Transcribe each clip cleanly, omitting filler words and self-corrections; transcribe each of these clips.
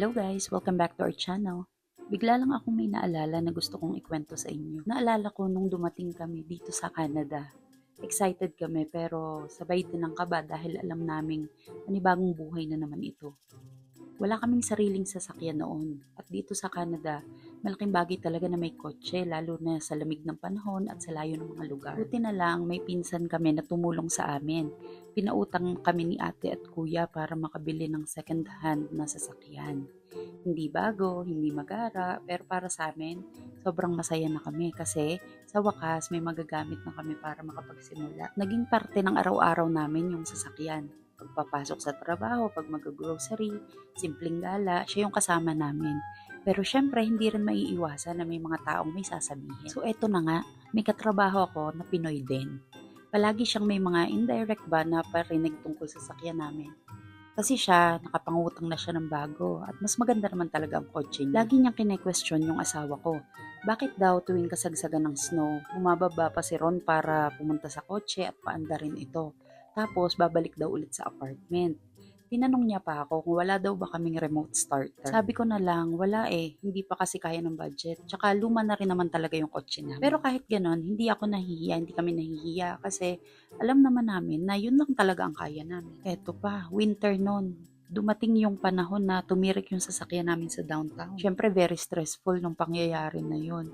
Hello guys! Welcome back to our channel. Bigla lang akong may naalala na gusto kong ikwento sa inyo. Naalala ko nung dumating kami dito sa Canada. Excited kami pero sabay din ng kaba dahil alam naming panibagong buhay na naman ito. Wala kaming sariling sasakyan noon at dito sa Canada, malaking bagay talaga na may kotse lalo na sa lamig ng panahon at sa layo ng mga lugar. Buti na lang may pinsan kami na tumulong sa amin. Pinautang kami ni ate at kuya para makabili ng second hand na sasakyan. Hindi bago, hindi magara, pero para sa amin, sobrang masaya na kami kasi sa wakas may magagamit na kami para makapagsimula. Naging parte ng araw-araw namin yung sasakyan. Pagpapasok sa trabaho, pag mag-grocery, simpleng gala, siya yung kasama namin. Pero syempre, hindi rin maiiwasan na may mga taong may sasabihin. So eto na nga, may katrabaho ako na Pinoy din. Palagi siyang may mga indirect ba na parinig tungkol sa sasakyan namin. Kasi siya, nakapangutang na siya ng bago at mas maganda naman talaga ang kotse niya. Lagi niyang kine-question yung asawa ko. Bakit daw tuwing kasagsagan ng snow, bumababa pa si Ron para pumunta sa kotse at paanda rin ito. Tapos babalik daw ulit sa apartment. Tinanong niya pa ako kung wala daw ba kaming remote starter. Sabi ko na lang, wala hindi pa kasi kaya ng budget. Tsaka luma na rin naman talaga yung kotse namin. Pero kahit ganon, hindi ako nahihiya, hindi kami nahihiya kasi alam naman namin na yun lang talaga ang kaya namin. Eto pa, winter noon. Dumating yung panahon na tumirik yung sasakyan namin sa downtown. Syempre very stressful nung pangyayari na yun.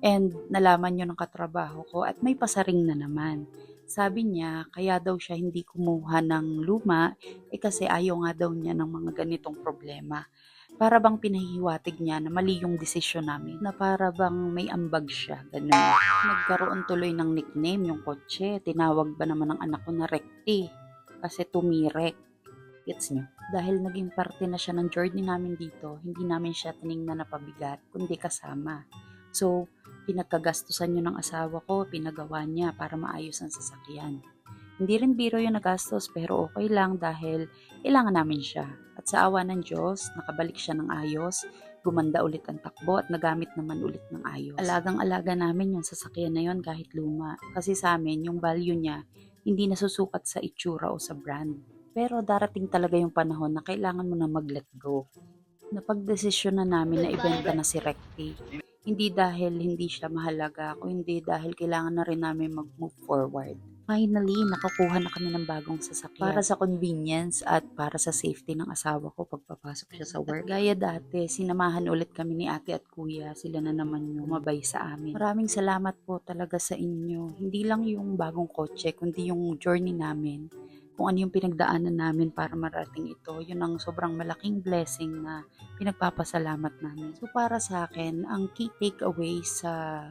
And nalaman yun ng katrabaho ko at may pasaring na naman. Sabi niya, kaya daw siya hindi kumuha ng luma, kasi ayaw nga daw niya ng mga ganitong problema. Para bang pinahihiwatig niya na mali yung desisyon namin, na para bang may ambag siya, ganun. Nagkaroon tuloy ng nickname yung kotse, tinawag ba naman ng anak ko na Recti, kasi tumirek. Gets niyo? Dahil naging parte na siya ng journey namin dito, hindi namin siya tiningnan na pabigat, kundi kasama. So, pinagkagastusan yun ng asawa ko, pinagawa niya para maayos ang sasakyan. Hindi rin biro yung nagastos pero okay lang dahil kailangan namin siya. At sa awa ng Diyos, nakabalik siya ng ayos, gumanda ulit ang takbo at nagamit naman ulit ng ayos. Alagang-alaga namin yung sasakyan na yun kahit luma. Kasi sa amin, yung value niya, hindi nasusukat sa itsura o sa brand. Pero darating talaga yung panahon na kailangan mo na mag-let go. Napagdesisyon na namin na ibenta na si Recti. Hindi dahil hindi siya mahalaga, kundi dahil kailangan na rin namin mag-move forward. Finally, nakakuha na kami ng bagong sasakyan para sa convenience at para sa safety ng asawa ko pagpapasok siya sa work. At gaya dati, sinamahan ulit kami ni ate at kuya. Sila na naman yung umabay sa amin. Maraming salamat po talaga sa inyo. Hindi lang yung bagong kotse, kundi yung journey namin. Kung ano yung pinagdaanan namin para marating ito, yun ang sobrang malaking blessing na pinagpapasalamat namin. So para sa akin, ang key takeaway sa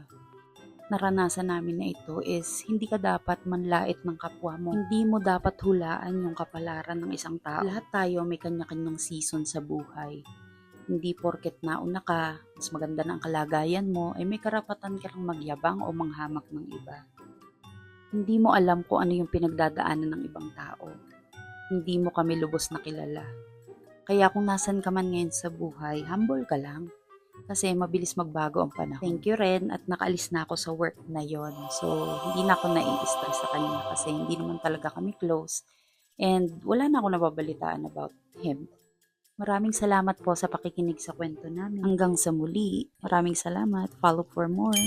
naranasan namin na ito is hindi ka dapat manlait ng kapwa mo. Hindi mo dapat hulaan yung kapalaran ng isang tao. Lahat tayo may kanya-kanyang season sa buhay. Hindi porket nauna ka, mas maganda na ang kalagayan mo, ay may karapatan ka lang magyabang o manghamak ng iba. Hindi mo alam kung ano yung pinagdadaanan ng ibang tao. Hindi mo kami lubos na kilala. Kaya kung nasan ka man ngayon sa buhay, humble ka lang. Kasi mabilis magbago ang panahon. Thank you rin at nakaalis na ako sa work na yon. So, hindi na ako nai-stress sa kanya kasi hindi naman talaga kami close. And wala na ako nababalitaan about him. Maraming salamat po sa pakikinig sa kwento namin. Hanggang sa muli. Maraming salamat. Follow for more.